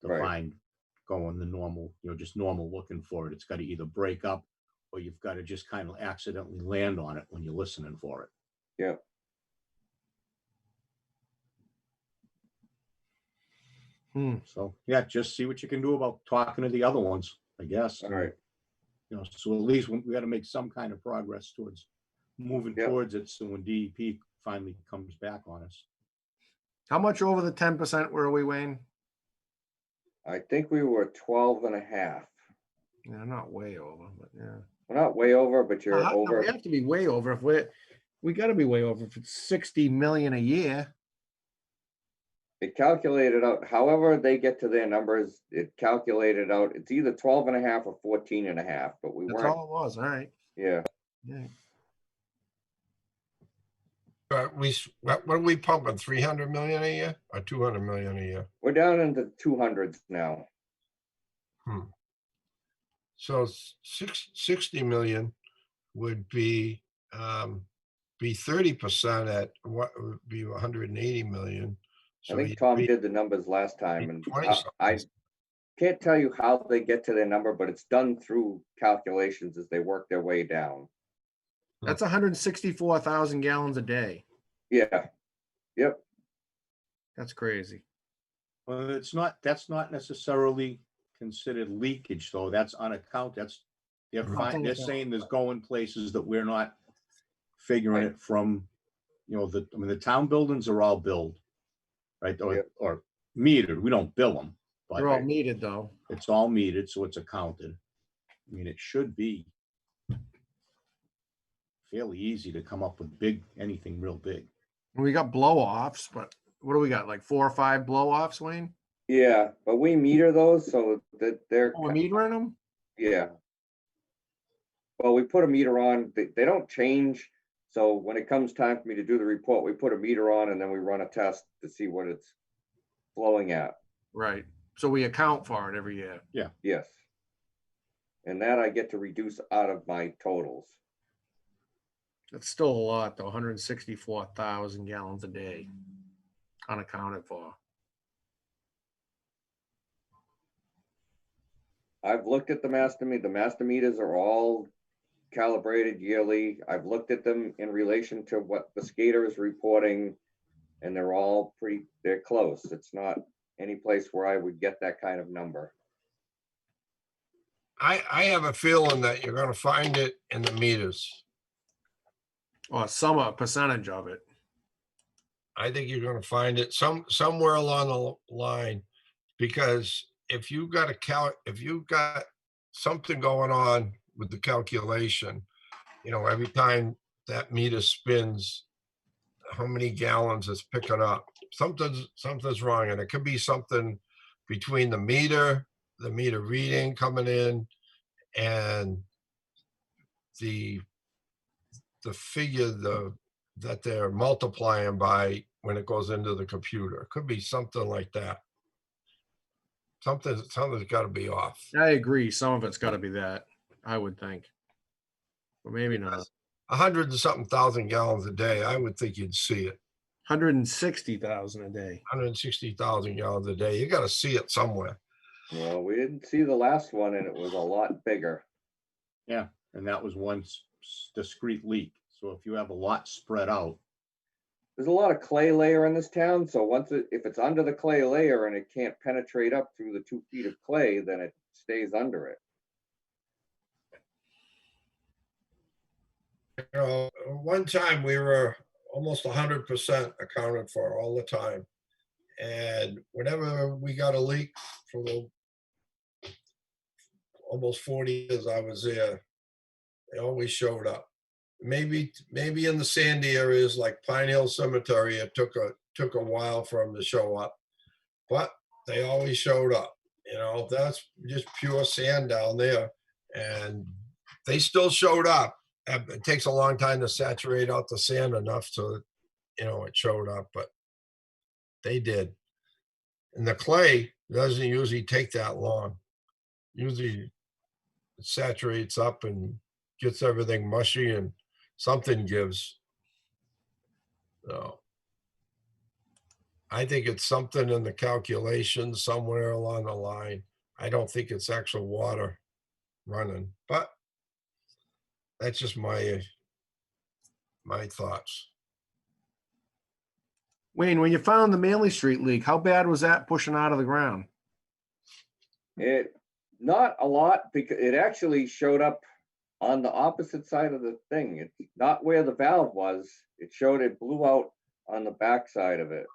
to Right. find going the normal, just normal looking for it. It's got to either break up or you've got to just kind of accidentally land on it when you're listening for it. Yeah. So yeah, just see what you can do about talking to the other ones, I guess. All right. So at least we got to make some kind of progress towards moving Yep. towards it. So when DEP finally comes back on us. How much over the 10% were we, Wayne? I think we were 12 and a half. Yeah, not way over, but yeah. We're not way over, but you're No, over. we have to be way over. If we got to be way over if it's 60 million a year. It calculated out, however they get to their numbers, it calculated out, it's either 12 and a half or 14 and a half, but we That's weren't, all it was. All right. yeah. Yeah. What are we pumping? 300 million a year or 200 million a year? We're down into 200s now. So 60 million would be 30% at what would be 180 million. I So think Tom did the numbers last time, and 20 I can't tell you how they get to their number, but it's done through calculations as they work their way down. That's 164,000 gallons a day. Yeah, yep, That's crazy. Well, that's not necessarily considered leakage, though. That's on account. They're saying there's going places that we're not figuring it from, the town buildings are all billed, right? Or metered. We don't bill them, but They're all needed, though. it's all metered, so it's accounted. I mean, it should be fairly easy to come up with anything real big. We got blow-offs, but what do we got? Like 4 or 5 blow-offs, Wayne? yeah, but we meter those so that they're, Oh, we're metering them? yeah. Well, we put a meter on, they don't change. So when it comes time for me to do the report, we put a meter on and then we run a test to see what it's flowing at. Right. So we account for it every year. Yes. And that I get to reduce out of my totals. That's still a lot, though. 164,000 gallons a day. unaccounted for. I've looked at the master meter. The master meters are all calibrated yearly. I've looked at them in relation to what the skater is reporting, and they're all they're close. It's not any place where I would get that kind of number. I have a feeling that you're gonna find it in the meters. Or a percentage of it. I think you're gonna find it somewhere along the line, because if you got if you got something going on with the calculation, every time that meter spins, how many gallons it's picking up, something's wrong, and it could be something between the meter reading coming in and the figure that they're multiplying by when it goes into the computer. It could be something like that. Something's got to be off. I agree. Some of it's got to be that, I would think. But maybe not. 100 and something thousand gallons a day, I would think you'd see it. 160,000 a day. 160,000 gallons a day. You got to see it somewhere. Well, we didn't see the last one, and it was a lot bigger. Yeah, and that was one discrete leak. So if you have a lot spread out, There's a lot of clay layer in this town, so if it's under the clay layer and it can't penetrate up through the 2 feet of clay, then it stays under it. One time we were almost 100% accounted for all the time. And whenever we got a leak for the almost 40 years I was there, they always showed up. Maybe in the sandy areas like Pine Hill Cemetery, it took a while for them to show up, but they always showed up. That's just pure sand down there, and they still showed up. It takes a long time to saturate out the sand enough so it showed up, but they did. And the clay doesn't usually take that long. Usually it saturates up and gets everything mushy and something gives. So I think it's something in the calculations somewhere along the line. I don't think it's actual water running, but that's just my thoughts. Wayne, when you found the Manley Street leak, how bad was that pushing out of the ground? Not a lot, because it actually showed up on the opposite side of the thing. It's not where the valve was. It blew out on the back side of it.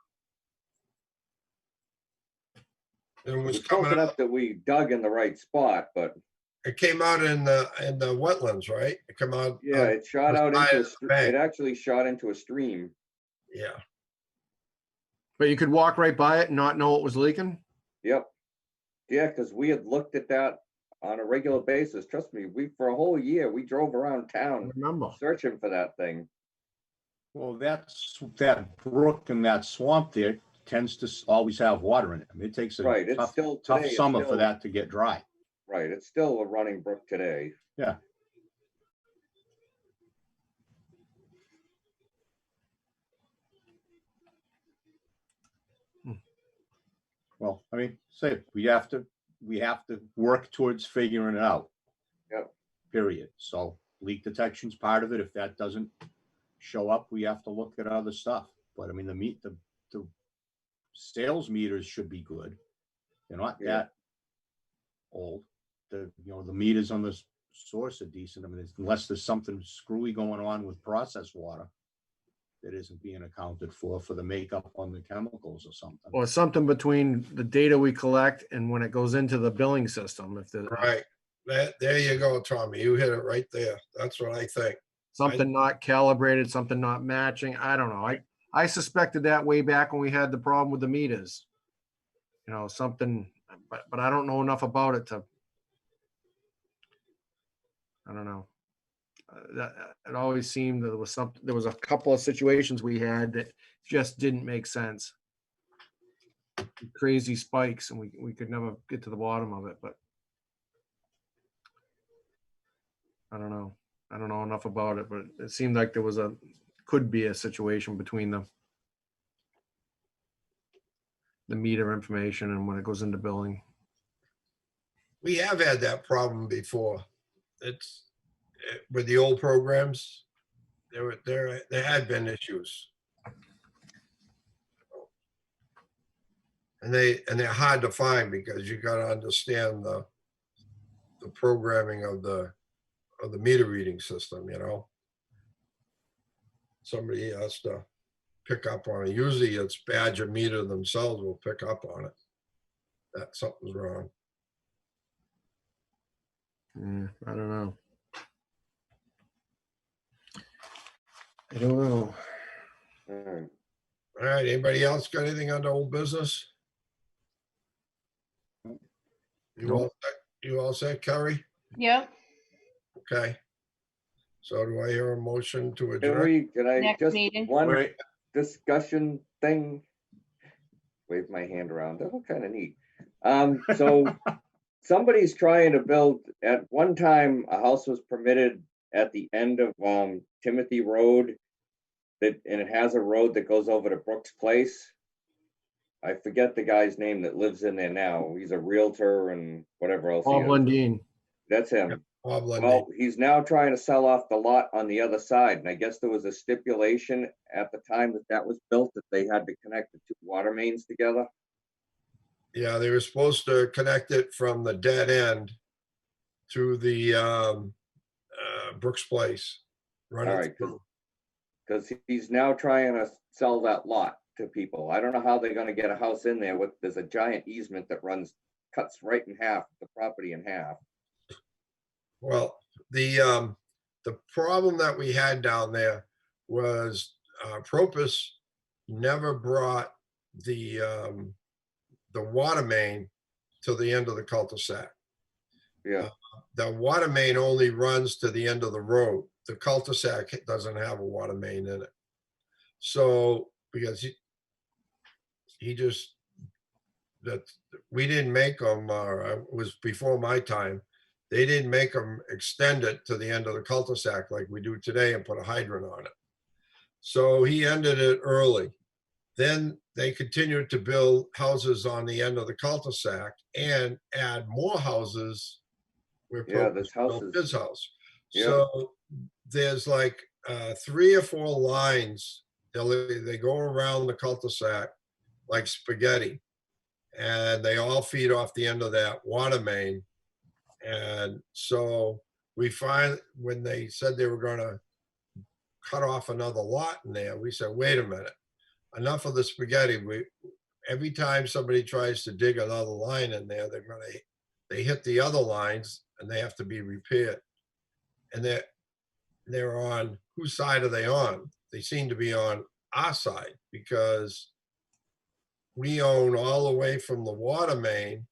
It was It's close coming enough up. that we dug in the right spot, but It came out in the wetlands, right? It came out. yeah, it shot the out side into of the bank. it actually shot into a stream. Yeah. But you could walk right by it and not know it was leaking? Yep. Yeah, because we had looked at that on a regular basis. Trust me, for a whole year, we drove around I town remember. searching for that thing. well, that brook and that swamp there tends to always have water in it. I mean, it takes a Right, it's tough, still tough today, it's summer for still- that to get dry. Right, it's still a running brook today. Yeah. Well, I mean, we have to work towards figuring it out. Yep. Period. So leak detection's part of it. If that doesn't show up, we have to look at other stuff. But I mean, the sales meters should be good. They're not Yeah. that old. The meters on the source are decent. I mean, unless there's something screwy going on with processed water that isn't being accounted for the makeup on the chemicals or something. Or something between the data we collect and when it goes into the billing system. If the Right. There you go, Tommy. You hit it right there. That's what I think. something not calibrated, something not matching. I don't know. I suspected that way back when we had the problem with the meters. Something, but I don't know enough about it to. I don't know. It always seemed there was a couple of situations we had that just didn't make sense. Crazy spikes, and we could never get to the bottom of it, but I don't know. I don't know enough about it, but it seemed like there could be a situation between them. the meter information and when it goes into billing. We have had that problem before. It's with the old programs, there had been issues. And they're hard to find because you gotta understand the programming of the meter reading system, you know? Somebody has to pick up on it. Usually it's Badger Meter themselves will pick up on it, that something's wrong. Yeah, I don't know. I don't know. All right. All right, anybody else got anything under old business? You all set? You all set, Kerry? Yep, Okay. So do I hear a motion to Can adjourn? can I Next just, meeting. one Wait, discussion thing? Wave my hand around, that look kind of neat. So somebody's trying to build, at one time, a house was permitted at the end of Timothy Road. And it has a road that goes over to Brooks Place. I forget the guy's name that lives in there now. He's a realtor and whatever else he Bob is. Lundeen. That's him. Bob Lundy. Well, he's now trying to sell off the lot on the other side, and I guess there was a stipulation at the time that that was built that they had to connect the two water mains together. Yeah, they were supposed to connect it from the dead end to the Brooks Place. Run All it right, through. because he's now trying to sell that lot to people. I don't know how they're gonna get a house in there with, there's a giant easement that cuts right in half, the property in half. Well, the problem that we had down there was Propus never brought the water main to the end of the cul-de-sac. Yeah, The water main only runs to the end of the road. The cul-de-sac doesn't have a water main in it. So, because he just, that we didn't make them, it was before my time. They didn't make them extend it to the end of the cul-de-sac like we do today and put a hydrant on it. So he ended it early. Then they continued to build houses on the end of the cul-de-sac and add more houses where Yeah, Propus this house built is- his house. Yeah. So there's like 3 or 4 lines. They go around the cul-de-sac like spaghetti, and they all feed off the end of that water main. And so we find when they said they were going to cut off another lot in there, we said, wait a minute, enough of the spaghetti. Every time somebody tries to dig another line in there, they hit the other lines and they have to be repaired. And they're on, whose side are they on? They seem to be on our side because we own all the way from the water main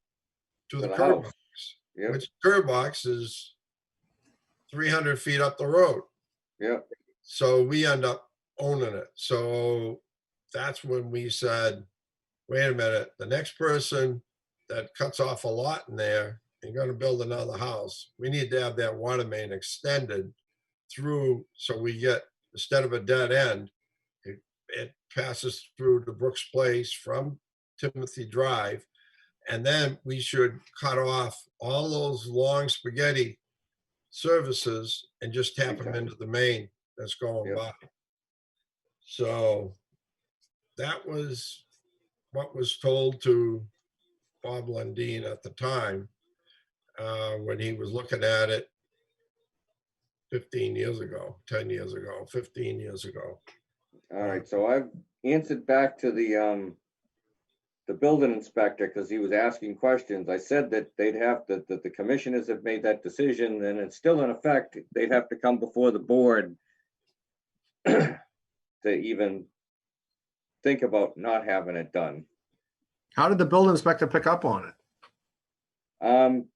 to the the curb house. box, Yeah, which curb box is 300 feet up the road. yeah, So we end up owning it. So that's when we said, wait a minute, the next person that cuts off a lot in there and going to build another house, we need to have that water main extended through, so we get, instead of a dead end, it passes through the Brooks Place from Timothy Drive. And then we should cut off all those long spaghetti services and just tap them Okay. into the main that's going Yep. by. So that was what was told to Bob Lundeen at the time when he was looking at it 15 years ago, 10 years ago, 15 years ago. all right, so I've answered back to the building inspector, because he was asking questions. I said that they'd have that the commissioners have made that decision, and it's still in effect. They'd have to come before the board to even think about not having it done. How did the building inspector pick up on it?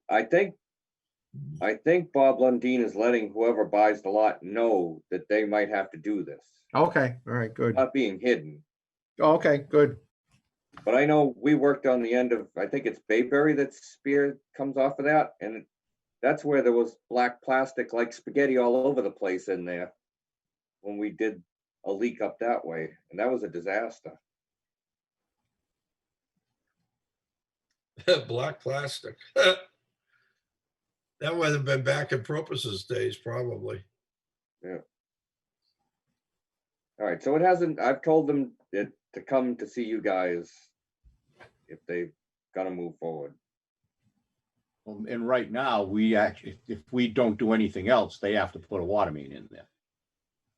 I think Bob Lundeen is letting whoever buys the lot know that they might have to do this, Okay, all right, good. not being hidden. Okay, good. But I know we worked on the end of, I think it's Bayberry that spear comes off of that, and that's where there was black plastic like spaghetti all over the place in there when we did a leak up that way, and that was a disaster. Black plastic. That would have been back in Propus's days, probably. All right, so it hasn't, I've told them to come to see you guys if they gotta move forward. And right now, we actually, if we don't do anything else, they have to put a water main in there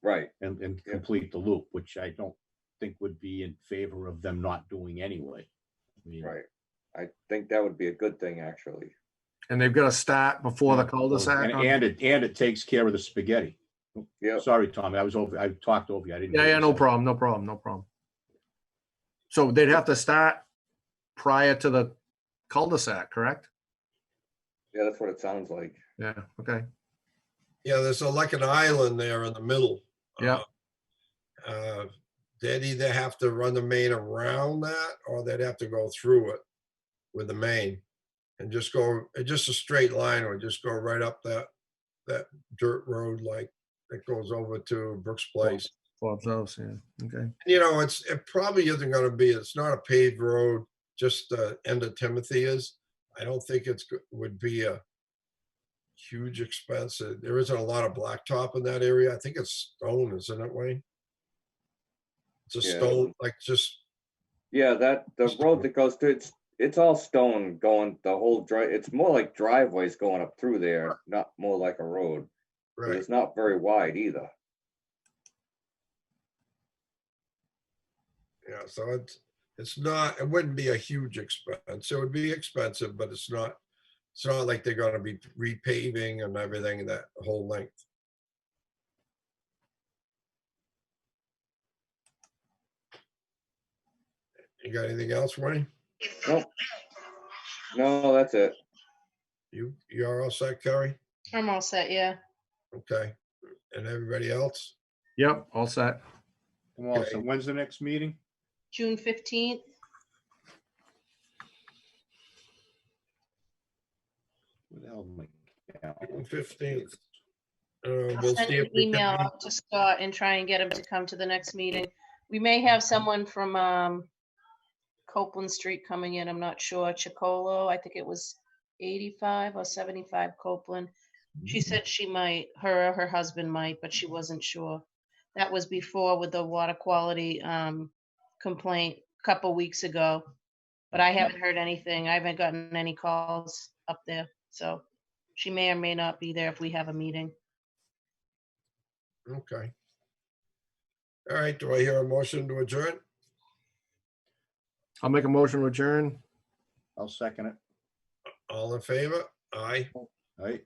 Right, and Yeah. complete the loop, which I don't think would be in favor of them not doing anyway. I mean, right. I think that would be a good thing, actually. And they've got to start before the cul-de-sac. And it takes care of the spaghetti. Yeah, Sorry, Tommy, I talked over you. I didn't. Yeah, hear yeah, you no say. problem, no problem, no problem. So they'd have to start prior to the cul-de-sac, correct? yeah, that's what it sounds like. Yeah, okay. Yeah, there's like an island there in the middle. Yeah. They'd either have to run the main around that or they'd have to go through it with the main and just go, just a straight line or just go right up that dirt road like that goes over to Brooks Place. Bob's house, yeah, okay. You know, it probably isn't going to be, it's not a paved road, just the end of Timothy is. I don't think would be a huge expense. There isn't a lot of blacktop in that area. I think it's stone, isn't it, Wayne? It's a Yeah. stone, like just, Yeah, the road that goes to, it's all stone going the whole drive. It's more like driveways going up through there, not more like a road. 'Cause right. It's not very wide either. Yeah, so it's not, it wouldn't be a huge expense. It would be expensive, but it's not like they're gonna be repaving and everything that whole length. You got anything else, Wayne? Nope. No, that's it. You're all set, Kerry? I'm all set, yeah. Okay. And everybody else? Yep, all set. Well, so when's the next meeting? June 15th. Where the hell is my calendar? 15th. I'll We'll send see if an we can email meet. out to Scott and try and get him to come to the next meeting. We may have someone from Copeland Street coming in, I'm not sure. Chicolo, I think it was 85 or 75 Copeland. She said she might, her or her husband might, but she wasn't sure. That was before with the water quality complaint a couple weeks ago. But I haven't heard anything. I haven't gotten any calls up there. So she may or may not be there if we have a meeting. Okay. All right, do I hear a motion to adjourn? I'll make a motion to adjourn. I'll second it. All in favor? Aye. All right.